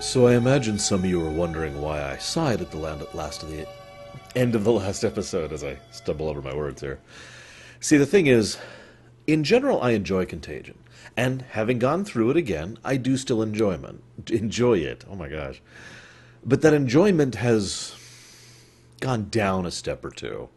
So I imagine some of you were wondering why I sighed at the end of the last episode as I stumble over my words here. See, the thing is, in general, I enjoy Contagion, and having gone through it again, I do still enjoy it. Oh my gosh! But that enjoyment has gone down a step or two.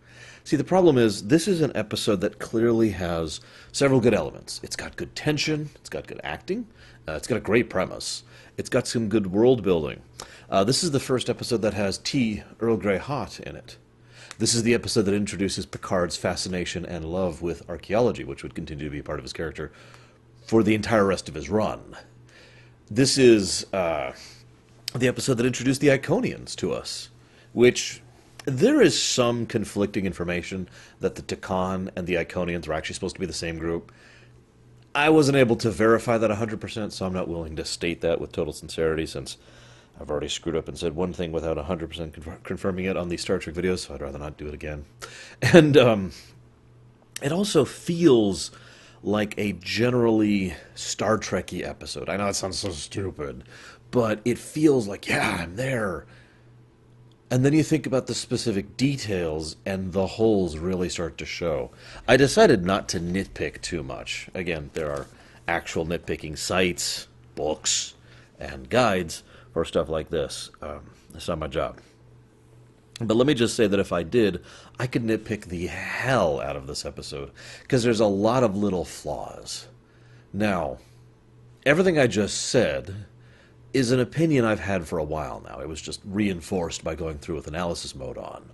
See, the problem is, this is an episode that clearly has several good elements. It's got good tension, it's got good acting, it's got a great premise, it's got some good world building. This is the first episode that has tea Earl Grey hot in it. This is the episode that introduces Picard's fascination and love with archaeology, which would continue to be a part of his character for the entire rest of his run. This is the episode that introduced the Iconians to us, which there is some conflicting information that the Takan and the Iconians were actually supposed to be the same group. I wasn't able to verify that 100%, so I'm not willing to state that with total sincerity, since I've already screwed up and said one thing without 100% confirming it on the Star Trek videos, so I'd rather not do it again. And it also feels like a generally Star Trek-y episode. I know it sounds so stupid, but it feels like, yeah, I'm there. And then you think about the specific details, and the holes really start to show. I decided not to nitpick too much. Again, there are actual nitpicking sites, books, and guides for stuff like this. It's not my job. But let me just say that if I did, I could nitpick the hell out of this episode, because there's a lot of little flaws. Now, everything I just said is an opinion I've had for a while now. It was just reinforced by going through with analysis mode on.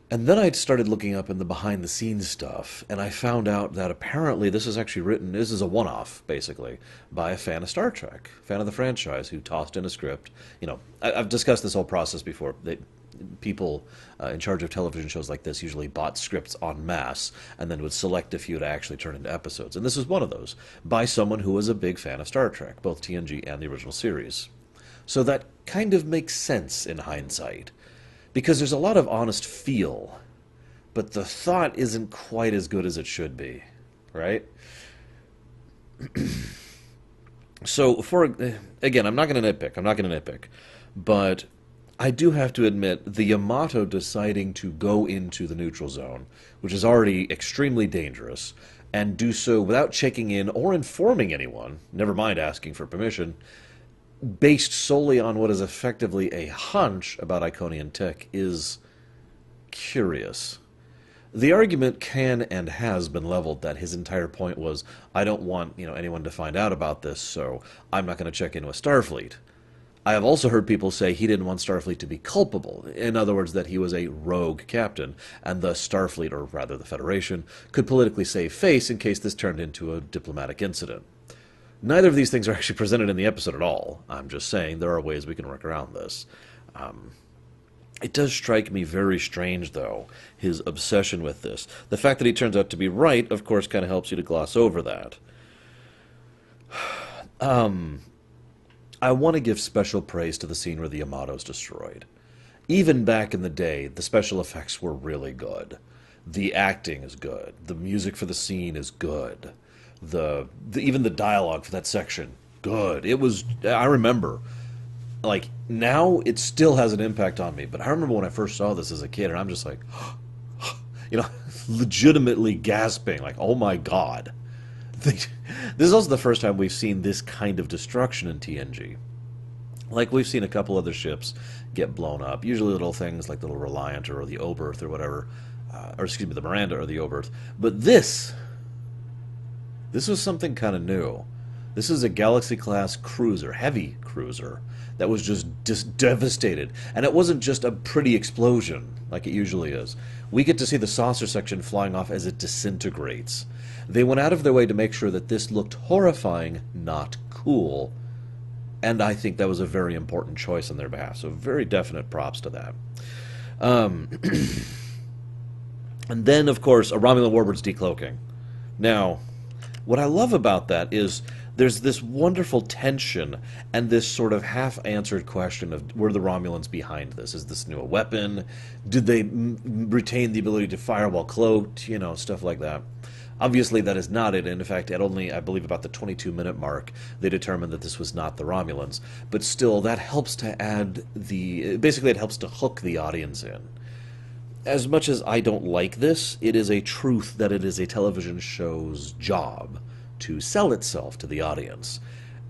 And then I started looking up in the behind-the-scenes stuff, and I found out that apparently this is actually written, this is a one-off, basically, by a fan of Star Trek, fan of the franchise, who tossed in a script. You know, I've discussed this whole process before. People in charge of television shows like this usually bought scripts en masse, and then would select a few to actually turn into episodes. And this is one of those, by someone who was a big fan of Star Trek, both TNG and the original series. So that kind of makes sense in hindsight, because there's a lot of honest feel, but the thought isn't quite as good as it should be, right? So, again, I'm not going to nitpick, but I do have to admit, the Yamato deciding to go into the neutral zone, which is already extremely dangerous, and do so without checking in or informing anyone, never mind asking for permission, based solely on what is effectively a hunch about Iconian tech, is curious. The argument can and has been leveled that his entire point was, I don't want anyone to find out about this, so I'm not going to check in with Starfleet. I have also heard people say he didn't want Starfleet to be culpable. In other words, that he was a rogue captain, and thus Starfleet, or rather the Federation, could politically save face in case this turned into a diplomatic incident. Neither of these things are actually presented in the episode at all. I'm just saying there are ways we can work around this. It does strike me very strange, though, his obsession with this. The fact that he turns out to be right, of course, kind of helps you to gloss over that. I want to give special praise to the scene where the Yamato's destroyed. Even back in the day, the special effects were really good. The acting is good. The music for the scene is good. Even the dialogue for that section, good. I remember, like, now it still has an impact on me, but I remember when I first saw this as a kid, and I'm just like, legitimately gasping, like, oh my god. This is also the first time we've seen this kind of destruction in TNG. Like, we've seen a couple other ships get blown up, usually little things like the little Reliant or the Oberth or whatever, the Miranda or the Oberth. But this was something kind of new. This is a Galaxy-class cruiser, heavy cruiser, that was just devastated. And it wasn't just a pretty explosion, like it usually is. We get to see the saucer section flying off as it disintegrates. They went out of their way to make sure that this looked horrifying, not cool. And I think that was a very important choice on their behalf. So very definite props to that. And then, of course, a Romulan warbirds decloaking. Now, what I love about that is there's this wonderful tension and this sort of half-answered question of, were the Romulans behind this? Is this new a weapon? Did they retain the ability to fire while cloaked? Stuff like that. Obviously, that is not it, and in fact, at only, I believe, about the 22-minute mark, they determined that this was not the Romulans. But still, that helps to add the... Basically, it helps to hook the audience in. As much as I don't like this, it is a truth that it is a television show's job to sell itself to the audience.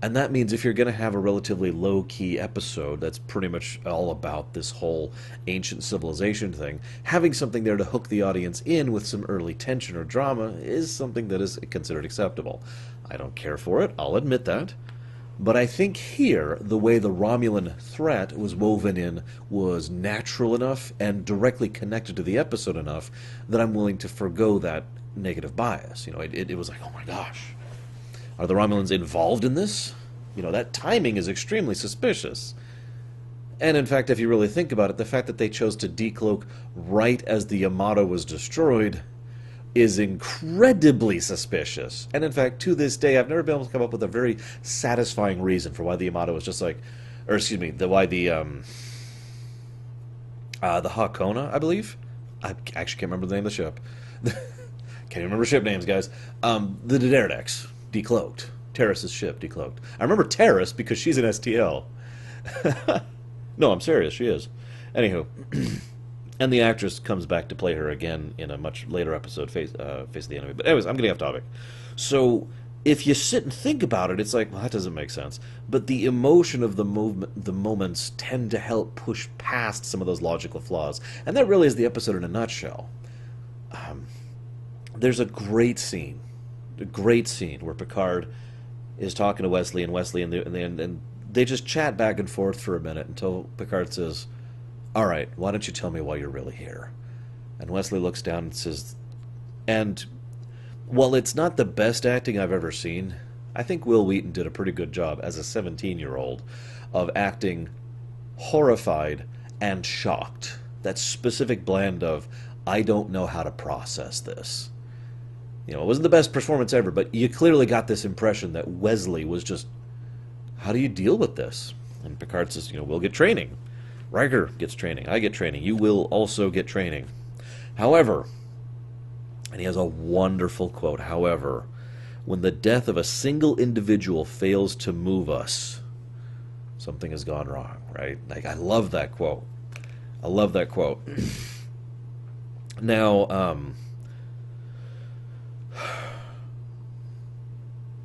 And that means if you're going to have a relatively low-key episode that's pretty much all about this whole ancient civilization thing, having something there to hook the audience in with some early tension or drama is something that is considered acceptable. I don't care for it, I'll admit that. But I think here, the way the Romulan threat was woven in was natural enough and directly connected to the episode enough that I'm willing to forgo that negative bias. You know, it was like, oh my gosh. Are the Romulans involved in this? You know, that timing is extremely suspicious. And in fact, if you really think about it, the fact that they chose to decloak right as the Yamato was destroyed is incredibly suspicious. And in fact, to this day, I've never been able to come up with a very satisfying reason for why the Yamato was just like, or excuse me, why the Hakona, I believe? I actually can't remember the name of the ship. Can't even remember ship names, guys. The Daenerys. Decloaked. Terrace's ship decloaked. I remember Terrace because she's an STL. No, I'm serious, she is. Anywho, and the actress comes back to play her again in a much later episode, Face of the Enemy. But anyways, I'm getting off topic. So, if you sit and think about it, it's like, well, that doesn't make sense. But the emotion of the movement, the moments tend to help push past some of those logical flaws. And that really is the episode in a nutshell. There's a great scene where Picard is talking to Wesley, and they just chat back and forth for a minute until Picard says, all right, why don't you tell me why you're really here? And Wesley looks down and says, and while it's not the best acting I've ever seen, I think Will Wheaton did a pretty good job as a 17-year-old of acting horrified and shocked. That specific blend of, I don't know how to process this. You know, it wasn't the best performance ever, but you clearly got this impression that Wesley was just, how do you deal with this? And Picard says, you know, we'll get training. Riker gets training. I get training. You will also get training. However, and he has a wonderful quote, however, when the death of a single individual fails to move us, something has gone wrong, right? Like, I love that quote. I love that quote. Now,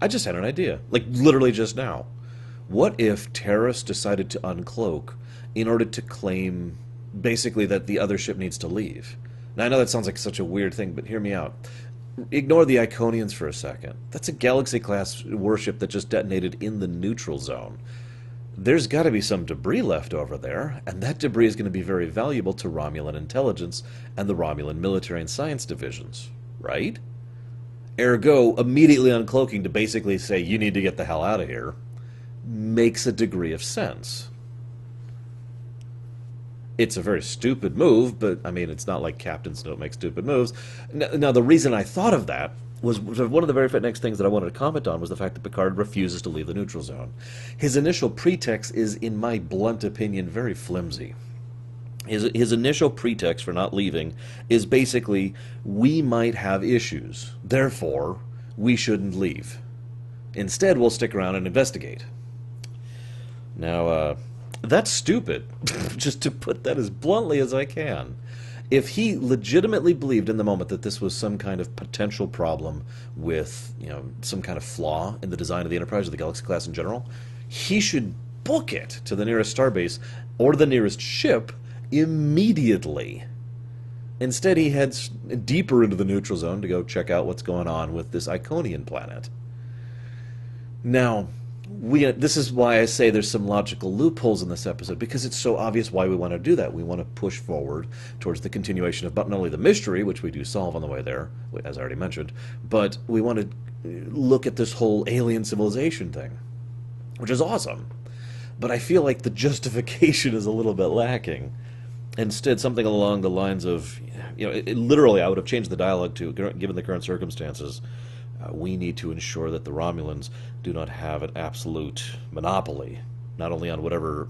I just had an idea, like literally just now. What if Terrace decided to uncloak in order to claim, basically, that the other ship needs to leave? Now, I know that sounds like such a weird thing, but hear me out. Ignore the Iconians for a second. That's a Galaxy-class warship that just detonated in the neutral zone. There's got to be some debris left over there, and that debris is going to be very valuable to Romulan intelligence and the Romulan military and science divisions, right? Ergo, immediately uncloaking to basically say, you need to get the hell out of here, makes a degree of sense. It's a very stupid move, but, I mean, it's not like captains don't make stupid moves. Now, the reason I thought of that was one of the very next things that I wanted to comment on was the fact that Picard refuses to leave the neutral zone. His initial pretext is, in my blunt opinion, very flimsy. His initial pretext for not leaving is basically, we might have issues, therefore, we shouldn't leave. Instead, we'll stick around and investigate. Now, that's stupid, just to put that as bluntly as I can. If he legitimately believed in the moment that this was some kind of potential problem with, you know, some kind of flaw in the design of the Enterprise or the Galaxy class in general, he should book it to the nearest starbase or the nearest ship immediately. Instead, he heads deeper into the neutral zone to go check out what's going on with this Iconian planet. Now, this is why I say there's some logical loopholes in this episode, because it's so obvious why we want to do that. We want to push forward towards the continuation of not only the mystery, which we do solve on the way there, as I already mentioned, but we want to look at this whole alien civilization thing, which is awesome. But I feel like the justification is a little bit lacking. Instead, something along the lines of, you know, literally, I would have changed the dialogue to, given the current circumstances, we need to ensure that the Romulans do not have an absolute monopoly not only on whatever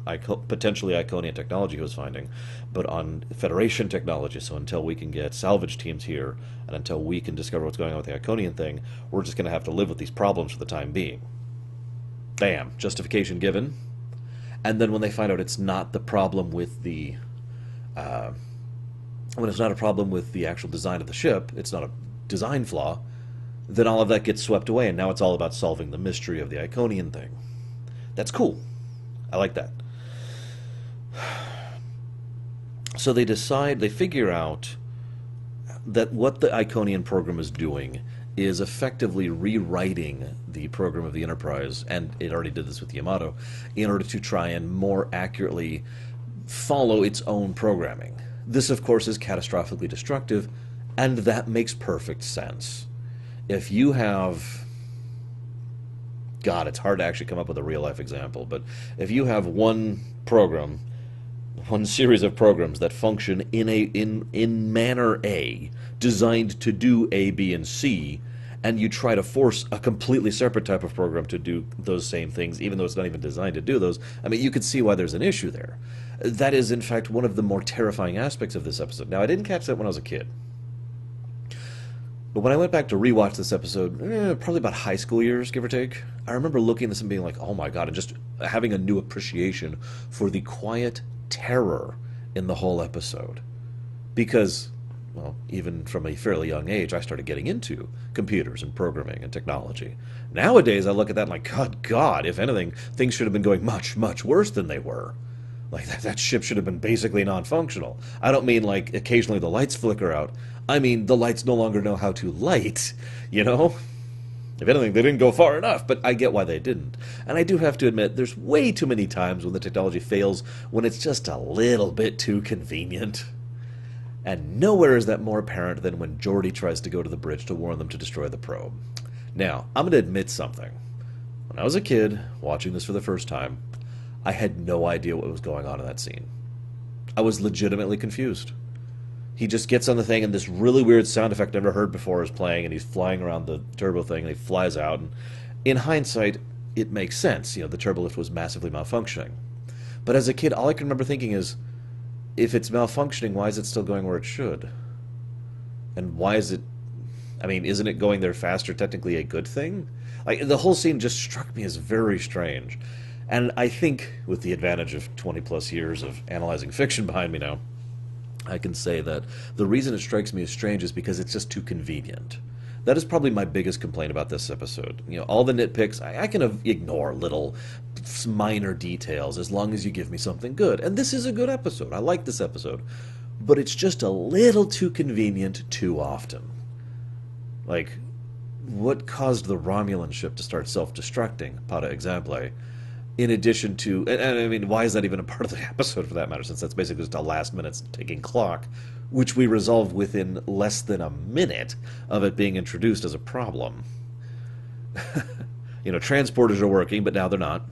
potentially Iconian technology he was finding, but on Federation technology. So until we can get salvage teams here, and until we can discover what's going on with the Iconian thing, we're just going to have to live with these problems for the time being. Bam, justification given. And then when they find out it's not the problem with the when it's not a problem with the actual design of the ship, it's not a design flaw, then all of that gets swept away, and now it's all about solving the mystery of the Iconian thing. That's cool. I like that. So they figure out that what the Iconian program is doing is effectively rewriting the program of the Enterprise, and it already did this with Yamato, in order to try and more accurately follow its own programming. This, of course, is catastrophically destructive, and that makes perfect sense. If you have... God, it's hard to actually come up with a real-life example, but if you have one program, one series of programs that function in manner A, designed to do A, B, and C, and you try to force a completely separate type of program to do those same things, even though it's not even designed to do those, I mean, you could see why there's an issue there. That is, in fact, one of the more terrifying aspects of this episode. Now, I didn't catch that when I was a kid. But when I went back to rewatch this episode, probably about high school years, give or take, I remember looking at this and being like, oh my god, and just having a new appreciation for the quiet terror in the whole episode. Because, well, even from a fairly young age, I started getting into computers and programming and technology. Nowadays, I look at that and like, God, if anything, things should have been going much, much worse than they were. Like, that ship should have been basically non-functional. I don't mean, like, occasionally the lights flicker out. I mean, the lights no longer know how to light, you know? If anything, they didn't go far enough, but I get why they didn't. And I do have to admit, there's way too many times when the technology fails when it's just a little bit too convenient. And nowhere is that more apparent than when Geordi tries to go to the bridge to warn them to destroy the probe. Now, I'm going to admit something. When I was a kid, watching this for the first time, I had no idea what was going on in that scene. I was legitimately confused. He just gets on the thing, and this really weird sound effect I've never heard before is playing, and he's flying around the turbo thing, and he flies out, and in hindsight, it makes sense. You know, the turbolift was massively malfunctioning. But as a kid, all I can remember thinking is, if it's malfunctioning, why is it still going where it should? And why is it... I mean, isn't it going there faster technically a good thing? Like, the whole scene just struck me as very strange. And I think, with the advantage of 20-plus years of analyzing fiction behind me now, I can say that the reason it strikes me as strange is because it's just too convenient. That is probably my biggest complaint about this episode. You know, all the nitpicks, I can ignore little minor details as long as you give me something good. And this is a good episode. I like this episode. But it's just a little too convenient too often. Like, what caused the Romulan ship to start self-destructing, para exemple? In addition to, and I mean, why is that even a part of the episode for that matter, since that's basically just a last-minute ticking clock, which we resolve within less than a minute of it being introduced as a problem. You know, transporters are working, but now they're not.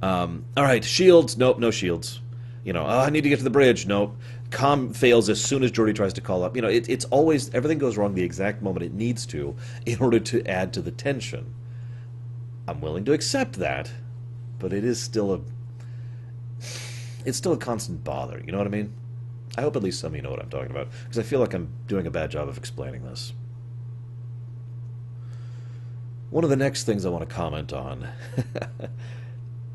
All right, shields, nope, no shields. You know, oh, I need to get to the bridge, nope. Comm fails as soon as Geordi tries to call up. You know, it's always, everything goes wrong the exact moment it needs to in order to add to the tension. I'm willing to accept that, but it is still a constant bother, you know what I mean? I hope at least some of you know what I'm talking about, because I feel like I'm doing a bad job of explaining this. One of the next things I want to comment on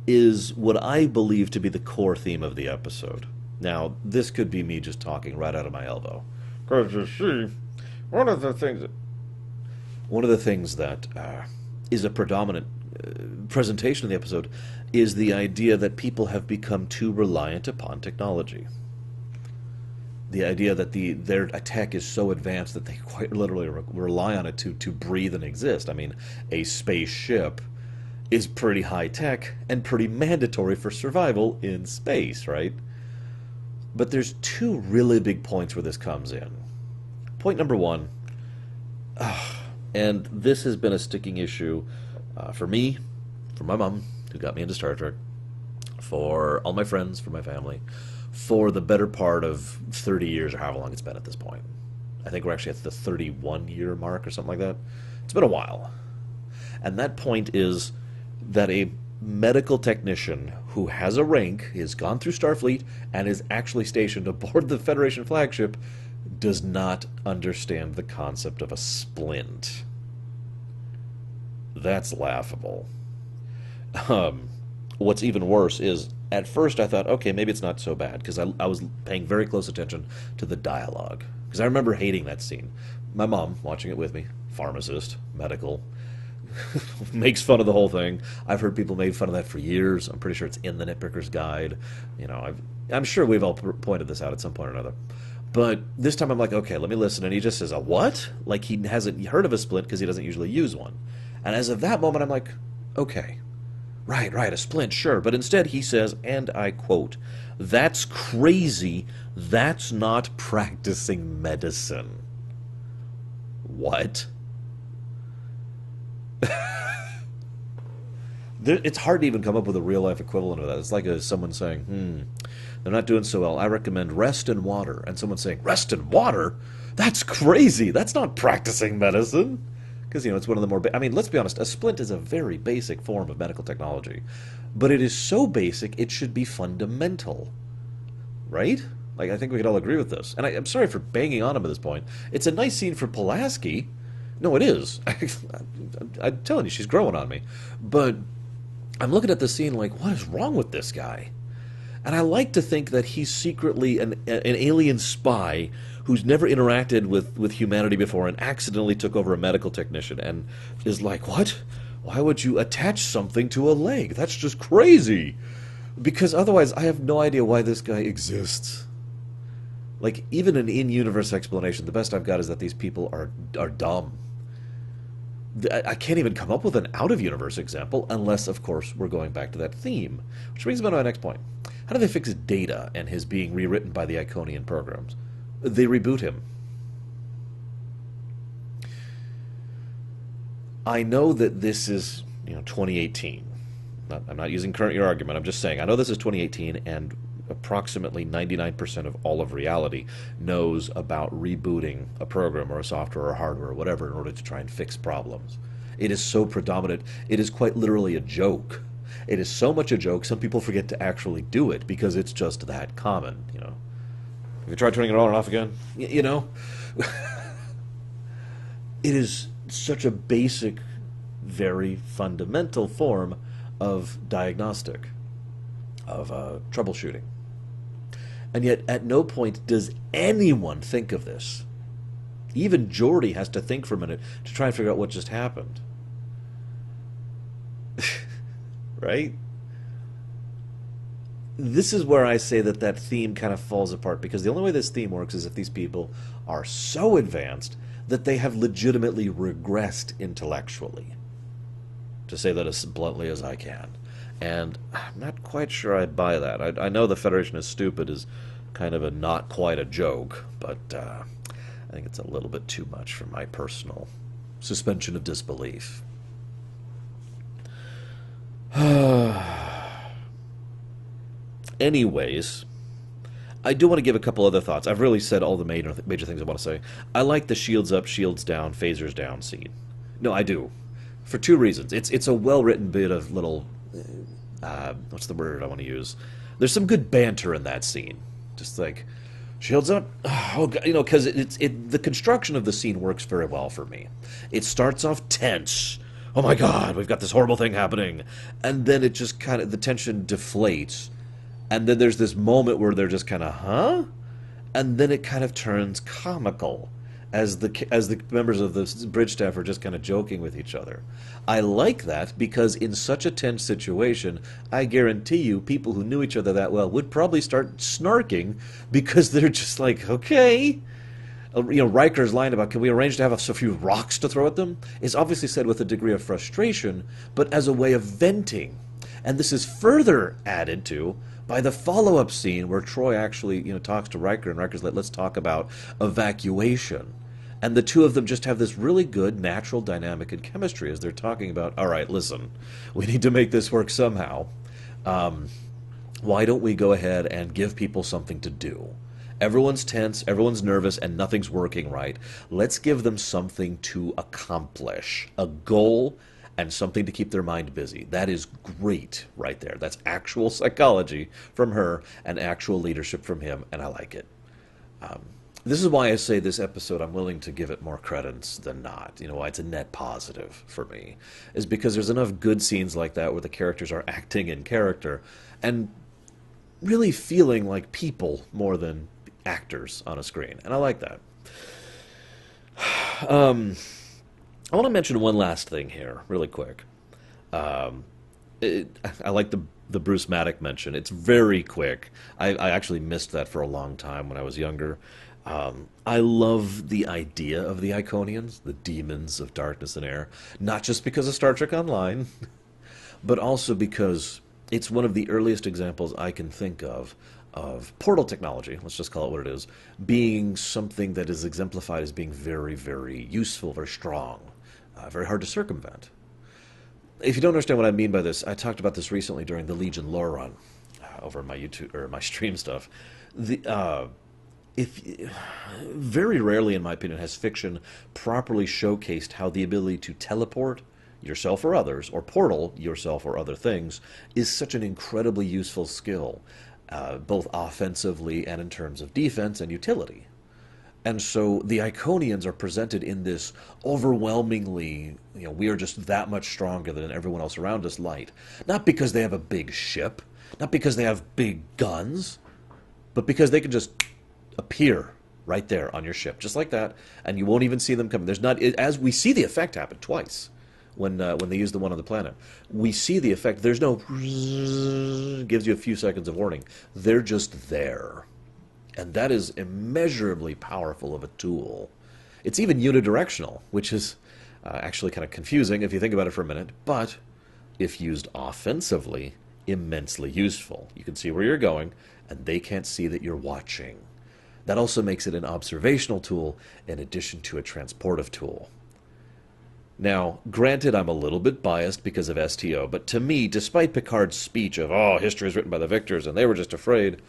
is what I believe to be the core theme of the episode. Now, this could be me just talking right out of my elbow. Because you see, one of the things that is a predominant presentation of the episode is the idea that people have become too reliant upon technology. The idea that their tech is so advanced that they quite literally rely on it to breathe and exist. I mean, a spaceship is pretty high-tech and pretty mandatory for survival in space, right? But there's two really big points where this comes in. Point number one, and this has been a sticking issue for me, for my mom, who got me into Star Trek, for all my friends, for my family, for the better part of 30 years or however long it's been at this point. I think we're actually at the 31-year mark or something like that. It's been a while. And that point is that a medical technician who has a rank, has gone through Starfleet, and is actually stationed aboard the Federation flagship, does not understand the concept of a splint. That's laughable. What's even worse is, at first I thought, okay, maybe it's not so bad, because I was paying very close attention to the dialogue. Because I remember hating that scene. My mom, watching it with me, pharmacist, medical, makes fun of the whole thing. I've heard people make fun of that for years. I'm pretty sure it's in the Nitpicker's Guide. You know, I'm sure we've all pointed this out at some point or another. But this time I'm like, okay, let me listen. And he just says, a what? Like he hasn't heard of a splint because he doesn't usually use one. And as of that moment, I'm like, okay, right, a splint, sure. But instead he says, and I quote, "That's crazy. That's not practicing medicine." What? It's hard to even come up with a real-life equivalent of that. It's like someone saying, they're not doing so well. I recommend rest and water. And someone saying, rest and water? That's crazy. That's not practicing medicine. Because, it's one of the more... I mean, let's be honest. A splint is a very basic form of medical technology. But it is so basic, it should be fundamental. Right? Like, I think we could all agree with this. And I'm sorry for banging on him at this point. It's a nice scene for Pulaski. No, it is. I'm telling you, she's growing on me. But I'm looking at this scene like, what is wrong with this guy? And I like to think that he's secretly an alien spy who's never interacted with humanity before and accidentally took over a medical technician and is like, what? Why would you attach something to a leg? That's just crazy. Because otherwise, I have no idea why this guy exists. Like, even an in-universe explanation, the best I've got is that these people are dumb. I can't even come up with an out-of-universe example unless, of course, we're going back to that theme. Which brings me to my next point. How do they fix Data and his being rewritten by the Iconian programs? They reboot him. I know that this is, 2018. I'm not using current year argument. I'm just saying, I know this is 2018, and approximately 99% of all of reality knows about rebooting a program or a software or hardware or whatever in order to try and fix problems. It is so predominant, it is quite literally a joke. It is so much a joke, some people forget to actually do it because it's just that common, Have you tried turning it on and off again? It is such a basic, very fundamental form of diagnostic, of troubleshooting. And yet, at no point does anyone think of this. Even Geordi has to think for a minute to try and figure out what just happened. Right? This is where I say that theme kind of falls apart, because the only way this theme works is if these people are so advanced that they have legitimately regressed intellectually. To say that as bluntly as I can. And I'm not quite sure I buy that. I know the Federation is stupid is kind of a not quite a joke, but I think it's a little bit too much for my personal suspension of disbelief. Anyways, I do want to give a couple other thoughts. I've really said all the major things I want to say. I like the shields up, shields down, phasers down scene. No, I do. For two reasons. It's a well-written bit of little... what's the word I want to use? There's some good banter in that scene. Just like, shields up, oh God, because the construction of the scene works very well for me. It starts off tense. Oh my God, we've got this horrible thing happening, and then it just kind of the tension deflates, and then there's this moment where they're just kind of, huh? And then it kind of turns comical. As the members of the bridge staff are just kind of joking with each other. I like that because in such a tense situation, I guarantee you people who knew each other that well would probably start snarking because they're just like, okay. Riker's line about, can we arrange to have a few rocks to throw at them? Is obviously said with a degree of frustration, but as a way of venting. And this is further added to by the follow-up scene where Troy actually, talks to Riker, and Riker's like, let's talk about evacuation. And the two of them just have this really good natural dynamic and chemistry as they're talking about, all right, listen, we need to make this work somehow. Why don't we go ahead and give people something to do? Everyone's tense, everyone's nervous, and nothing's working right. Let's give them something to accomplish, a goal, and something to keep their mind busy. That is great right there. That's actual psychology from her and actual leadership from him, and I like it. This is why I say this episode, I'm willing to give it more credence than not. You know why it's a net positive for me, is because there's enough good scenes like that where the characters are acting in character and really feeling like people more than actors on a screen, and I like that. I want to mention one last thing here, really quick. I like the Bruce Maddock mention. It's very quick. I actually missed that for a long time when I was younger. I love the idea of the Iconians, the demons of darkness and air, not just because of Star Trek Online, but also because it's one of the earliest examples I can think of portal technology, let's just call it what it is, being something that is exemplified as being very, very useful, very strong, very hard to circumvent. If you don't understand what I mean by this, I talked about this recently during the Legion lore run over my YouTube or my stream stuff. If very rarely, in my opinion, has fiction properly showcased how the ability to teleport yourself or others, or portal yourself or other things, is such an incredibly useful skill, both offensively and in terms of defense and utility. And so the Iconians are presented in this overwhelmingly, we are just that much stronger than everyone else around us light. Not because they have a big ship, not because they have big guns, but because they can just appear right there on your ship, just like that, and you won't even see them coming. There's not, as we see the effect happen twice when they use the one on the planet. We see the effect. There's no gives you a few seconds of warning. They're just there. And that is immeasurably powerful of a tool. It's even unidirectional, which is actually kind of confusing if you think about it for a minute, but if used offensively, immensely useful. You can see where you're going, and they can't see that you're watching. That also makes it an observational tool in addition to a transportive tool. Now, granted, I'm a little bit biased because of STO, but to me, despite Picard's speech of, history is written by the victors and they were just afraid,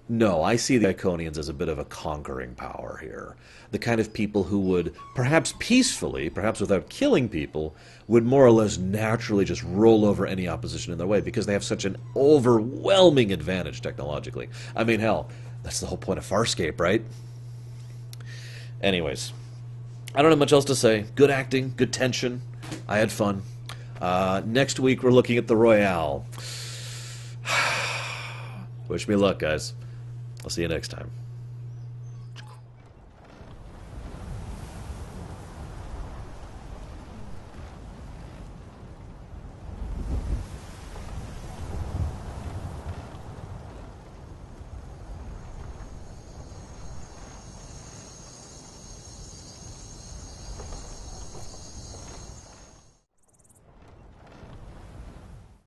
no, I see the Iconians as a bit of a conquering power here. The kind of people who would, perhaps peacefully, perhaps without killing people, would more or less naturally just roll over any opposition in their way because they have such an overwhelming advantage technologically. I mean, hell, that's the whole point of Farscape, right? Anyways, I don't have much else to say. Good acting, good tension. I had fun. Next week we're looking at the Royale. Wish me luck, guys. I'll see you next time.